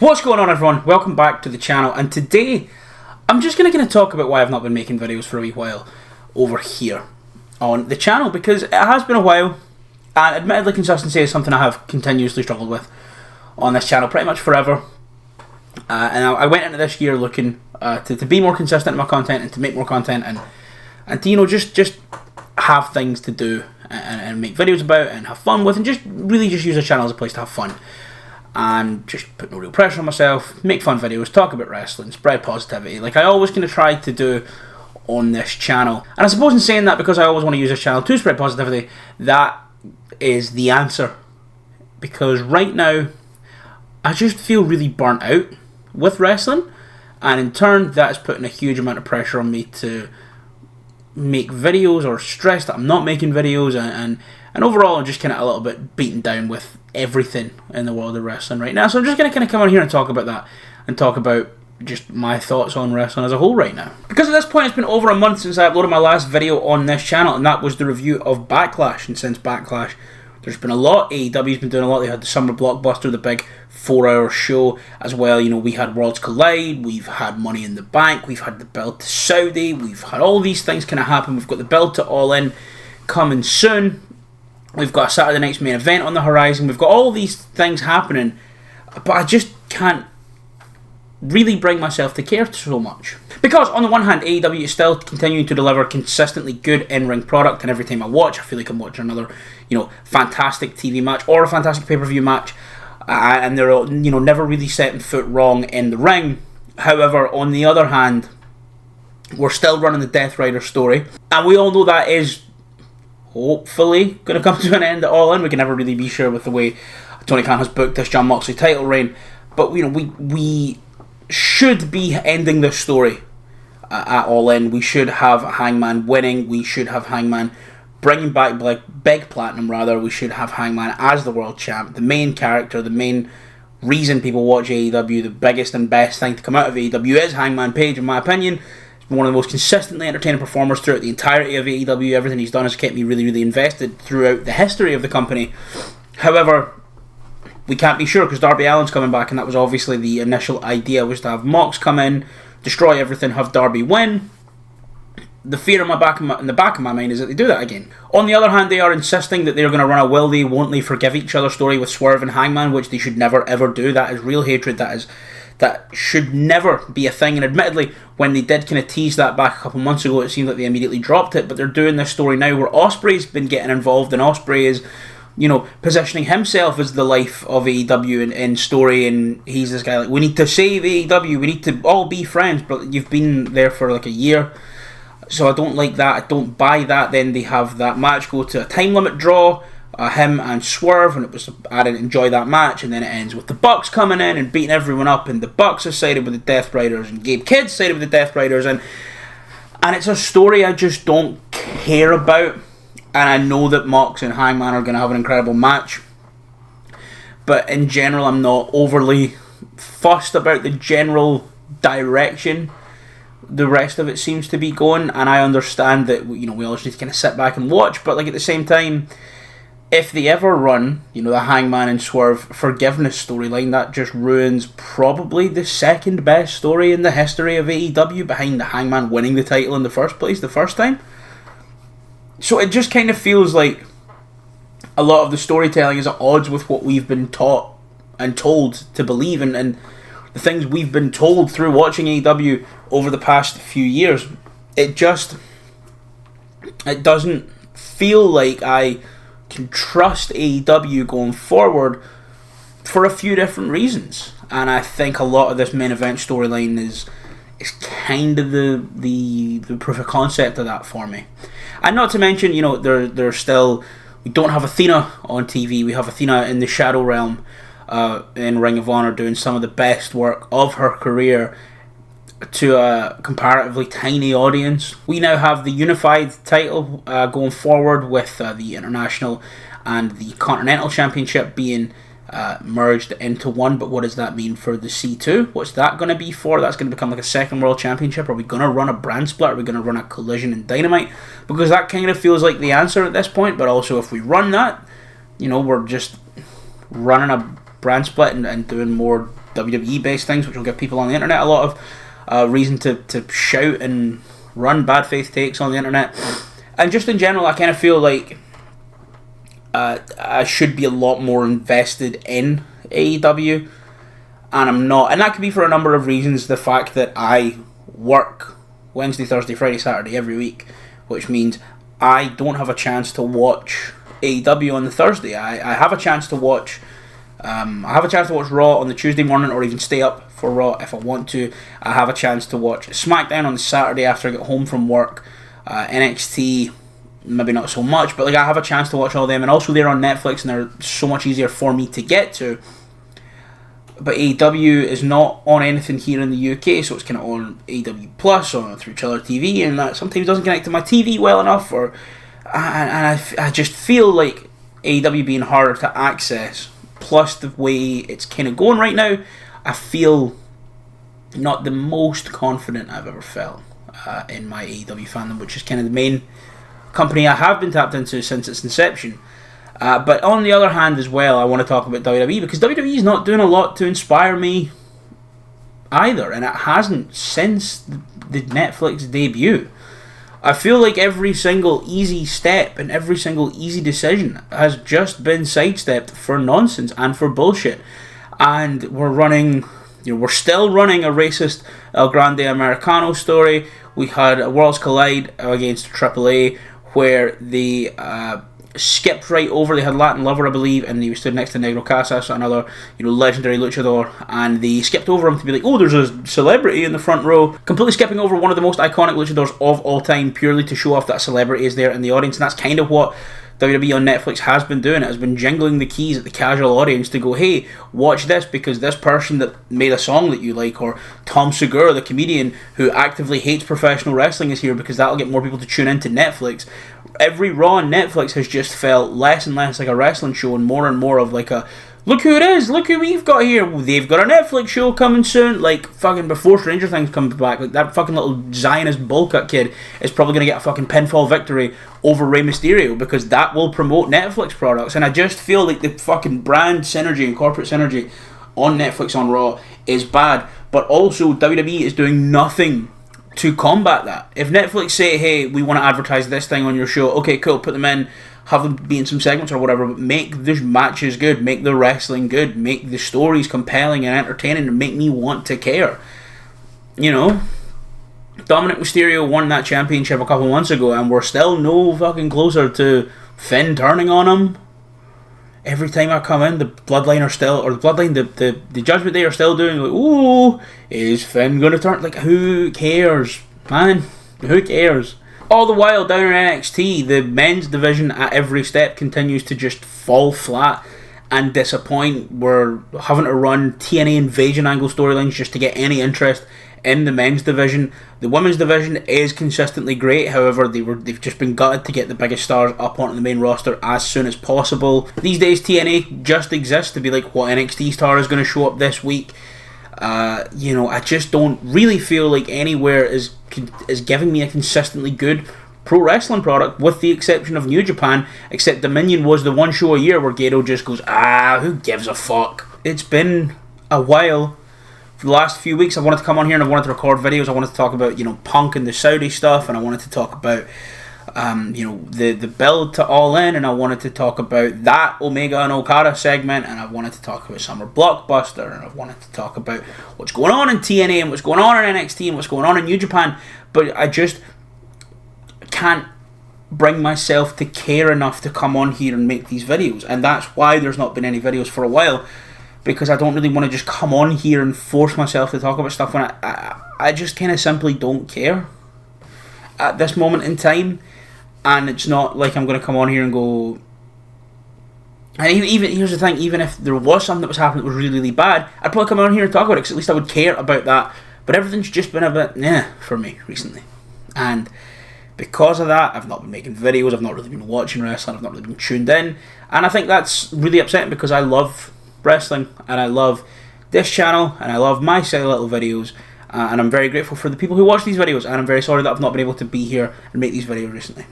What's going on, everyone? Welcome back to the channel, and today I'm just going to talk about why I've not been making videos for a wee while over here on the channel, because it has been a while, and admittedly consistency is something I have continuously struggled with on this channel pretty much forever. And I went into this year looking to be more consistent in my content and to make more content and to, just have things to do and make videos about and have fun with, and just really just use the channel as a place to have fun. And just put no real pressure on myself, make fun videos, talk about wrestling, spread positivity, like I always kind of try to do on this channel. And I suppose in saying that, because I always want to use this channel to spread positivity, that is the answer. Because right now, I just feel really burnt out with wrestling, and in turn, that is putting a huge amount of pressure on me to make videos, or stress that I'm not making videos, and overall I'm just kind of a little bit beaten down with everything in the world of wrestling right now. So I'm just going to kind of come on here and talk about that, and talk about just my thoughts on wrestling as a whole right now. Because at this point it's been over a month since I uploaded my last video on this channel, and that was the review of Backlash. And since Backlash, there's been a lot. AEW's been doing a lot. They had the Summer Blockbuster, the big 4-hour show as well. We had Worlds Collide, we've had Money in the Bank, we've had the build to Saudi, we've had all these things kind of happen. We've got the build to All In coming soon. We've got a Saturday night's main event on the horizon. We've got all these things happening, but I just can't really bring myself to care so much. Because on the one hand, AEW is still continuing to deliver consistently good in-ring product, and every time I watch, I feel like I'm watching another, fantastic TV match or a fantastic pay-per-view match, and they're, never really setting foot wrong in the ring. However, on the other hand, we're still running the Death Rider story, and we all know that is hopefully going to come to an end at All In. We can never really be sure with the way Tony Khan has booked this Jon Moxley title reign, but we should be ending this story at All In. We should have Hangman winning. We should have Hangman bringing back Big Platinum, rather. We should have Hangman as the world champ, the main character, the main reason people watch AEW. The biggest and best thing to come out of AEW is Hangman Page, in my opinion. One of the most consistently entertaining performers throughout the entirety of AEW. Everything he's done has kept me really, really invested throughout the history of the company. However, we can't be sure, because Darby Allin's coming back, and that was obviously the initial idea, was to have Mox come in, destroy everything, have Darby win. The fear in the back of my mind is that they do that again. On the other hand, they are insisting that they're going to run a will they, won't they forgive each other story with Swerve and Hangman, which they should never ever do. That is real hatred. That should never be a thing. And admittedly, when they did kind of tease that back a couple months ago, it seemed like they immediately dropped it. But they're doing this story now where Ospreay's been getting involved, and Ospreay is, positioning himself as the life of AEW in story, and he's this guy like, we need to save AEW, we need to all be friends, but you've been there for like a year. So I don't like that, I don't buy that. Then they have that match go to a time limit draw, him and Swerve, and I didn't enjoy that match, and then it ends with the Bucks coming in and beating everyone up, and the Bucks are sided with the Death Riders, and Gabe Kidd's sided with the Death Riders, and it's a story I just don't care about. And I know that Mox and Hangman are going to have an incredible match, but in general I'm not overly fussed about the general direction the rest of it seems to be going. And I understand that we all just need to kind of sit back and watch, but at the same time, if they ever run the Hangman and Swerve forgiveness storyline, that just ruins probably the second best story in the history of AEW, behind the Hangman winning the title in the first place the first time. So it just kind of feels like a lot of the storytelling is at odds with what we've been taught and told to believe, and the things we've been told through watching AEW over the past few years. It doesn't feel like I can trust AEW going forward for a few different reasons. And I think a lot of this main event storyline is kind of the proof of concept of that for me. And not to mention, they're still, we don't have Athena on TV. We have Athena in the Shadow Realm in Ring of Honor, doing some of the best work of her career to a comparatively tiny audience. We now have the unified title going forward, with the International and the Continental Championship being merged into one. But what does that mean for the C2? What's that going to be for? That's going to become like a second world championship. Are we going to run a brand split? Are we going to run a Collision and Dynamite? Because that kind of feels like the answer at this point. But also, if we run that, we're just running a brand split and doing more WWE based things, which will give people on the internet a lot of reason to shout and run bad faith takes on the internet. And just in general, I kind of feel like I should be a lot more invested in AEW, and I'm not. And that could be for a number of reasons. The fact that I work Wednesday, Thursday, Friday, Saturday every week, which means I don't have a chance to watch AEW on the Thursday. I have a chance to watch Raw on the Tuesday morning, or even stay up for Raw if I want to. I have a chance to watch SmackDown on the Saturday after I get home from work. NXT, maybe not so much, but like I have a chance to watch all them, and also they're on Netflix and they're so much easier for me to get to. But AEW is not on anything here in the UK, so it's kind of on AEW Plus or through Chiller TV, and that sometimes doesn't connect to my TV well enough, I just feel like AEW being harder to access, plus the way it's kind of going right now, I feel not the most confident I've ever felt in my AEW fandom, which is kind of the main company I have been tapped into since its inception. But on the other hand as well, I want to talk about WWE, because WWE is not doing a lot to inspire me either, and it hasn't since the Netflix debut. I feel like every single easy step and every single easy decision has just been sidestepped for nonsense and for bullshit. And we're still running a racist El Grande Americano story. We had a Worlds Collide against AAA where they skipped right over. They had Latin Lover, I believe, and he stood next to Negro Casas, another legendary luchador, and they skipped over him to be like, oh, there's a celebrity in the front row, completely skipping over one of the most iconic luchadors of all time purely to show off that celebrity is there in the audience. And that's kind of what WWE on Netflix has been doing. It has been jingling the keys at the casual audience to go, hey, watch this because this person that made a song that you like, or Tom Segura, the comedian who actively hates professional wrestling, is here because that'll get more people to tune into Netflix. Every Raw on Netflix has just felt less and less like a wrestling show and more of like a, look who it is, look who we've got here, they've got a Netflix show coming soon, like fucking before Stranger Things comes back, like that fucking little Zionist bullcut kid is probably going to get a fucking pinfall victory over Rey Mysterio because that will promote Netflix products. And I just feel like the fucking brand synergy and corporate synergy on Netflix on Raw is bad, but also WWE is doing nothing to combat that. If Netflix say, hey, we want to advertise this thing on your show, okay, cool, put them in, have them be in some segments or whatever, but make the matches good, make the wrestling good, make the stories compelling and entertaining, and make me want to care. Dominic Mysterio won that championship a couple months ago, and we're still no fucking closer to Finn turning on him. Every time I come in, the Bloodline are still, or the Bloodline, the Judgment Day are still doing like, ooh, is Finn gonna turn? Like, who cares, man? Who cares? All the while down in NXT, the men's division at every step continues to just fall flat and disappoint. We're having to run TNA Invasion angle storylines just to get any interest in the men's division. The women's division is consistently great, however they've just been gutted to get the biggest stars up onto the main roster as soon as possible. These days TNA just exists to be like, what NXT star is going to show up this week. I just don't really feel like anywhere is giving me a consistently good pro wrestling product, with the exception of New Japan, except Dominion was the one show a year where Gato just goes, who gives a fuck. It's been a while. For the last few weeks I wanted to come on here and I wanted to record videos. I wanted to talk about Punk and the Saudi stuff, and I wanted to talk about the build to All In, and I wanted to talk about that Omega and Okada segment, and I wanted to talk about Summer Blockbuster, and I wanted to talk about what's going on in TNA and what's going on in NXT and what's going on in New Japan, but I just can't bring myself to care enough to come on here and make these videos, and that's why there's not been any videos for a while, because I don't really want to just come on here and force myself to talk about stuff when I just kind of simply don't care at this moment in time. And it's not like I'm going to come on here and go... And even here's the thing, even if there was something that was happening that was really, really bad, I'd probably come on here and talk about it, because at least I would care about that. But everything's just been a bit for me recently. And because of that, I've not been making videos, I've not really been watching wrestling, I've not really been tuned in. And I think that's really upsetting, because I love wrestling, and I love this channel, and I love my silly little videos. And I'm very grateful for the people who watch these videos, and I'm very sorry that I've not been able to be here and make these videos recently.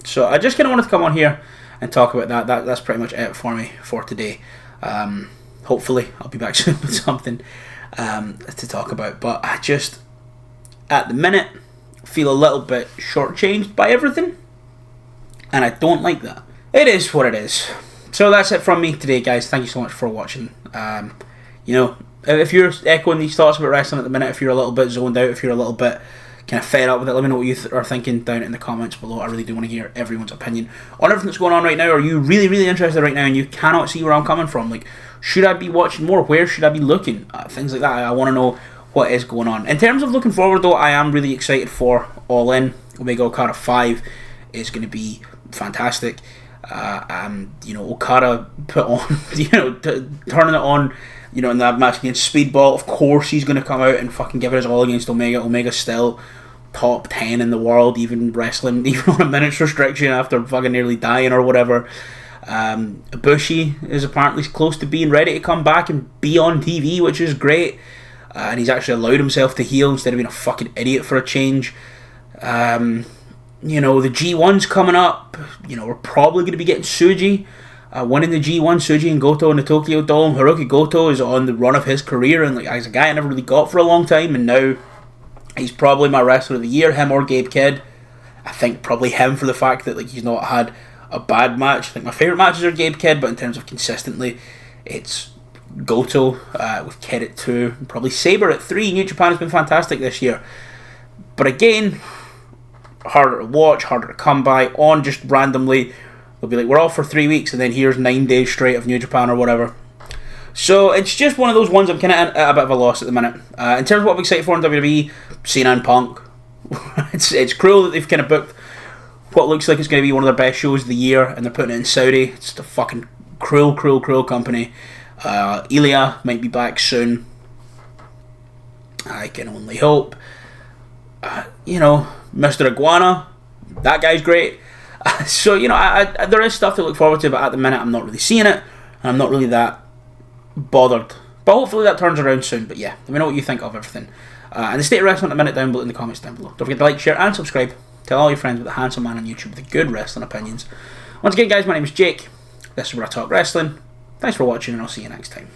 So I just kind of wanted to come on here and talk about that. That's pretty much it for me for today. Hopefully I'll be back soon with something. to talk about. But I just, at the minute, feel a little bit shortchanged by everything, and I don't like that. It is what it is. So that's it from me today, guys. Thank you so much for watching. You know, if you're echoing these thoughts about wrestling at the minute, if you're a little bit zoned out, if you're a little bit kind of fed up with it, let me know what you are thinking down in the comments below. I really do want to hear everyone's opinion on everything that's going on right now. Are you really, really interested right now and you cannot see where I'm coming from? Like, should I be watching more? Where should I be looking? Things like that. I want to know what is going on. In terms of looking forward, though, I am really excited for All In. Omega Okada 5 is going to be fantastic. You know, Okada put on, you know, turning it on, you know, in that match against Speedball. Of course he's going to come out and fucking give it his all against Omega. Omega's still top 10 in the world, even wrestling, even on a minutes restriction after fucking nearly dying or whatever. Ibushi is apparently close to being ready to come back and be on TV, which is great. And he's actually allowed himself to heal instead of being a fucking idiot for a change. You know, the G1's coming up. You know, we're probably going to be getting Tsuji winning the G1, Tsuji and Goto in the Tokyo Dome. Hiroki Goto is on the run of his career, and like, he's a guy I never really got for a long time, and now he's probably my wrestler of the year, him or Gabe Kidd. I think probably him for the fact that like he's not had a bad match. I think my favourite matches are Gabe Kidd, but in terms of consistently, it's Goto with Kidd at 2, and probably Sabre at 3. New Japan has been fantastic this year. But again, harder to watch, harder to come by. On just randomly, they'll be like, we're off for 3 weeks, and then here's 9 days straight of New Japan or whatever. So it's just one of those ones I'm kind of at a bit of a loss at the minute. In terms of what I'm excited for in WWE, Cena and Punk. it's cruel that they've kind of booked what looks like it's going to be one of their best shows of the year, and they're putting it in Saudi. It's a fucking cruel company. Ilya might be back soon. I can only hope. You know, Mr. Iguana, that guy's great. So, you know, I there is stuff to look forward to, but at the minute I'm not really seeing it, and I'm not really that bothered. But hopefully that turns around soon. But yeah, let me know what you think of everything. And the state of wrestling at the minute down below in the comments down below. Don't forget to like, share, and subscribe. Tell all your friends about the handsome man on YouTube with the good wrestling opinions. Once again, guys, my name is Jake. This is where I talk wrestling. Thanks for watching, and I'll see you next time.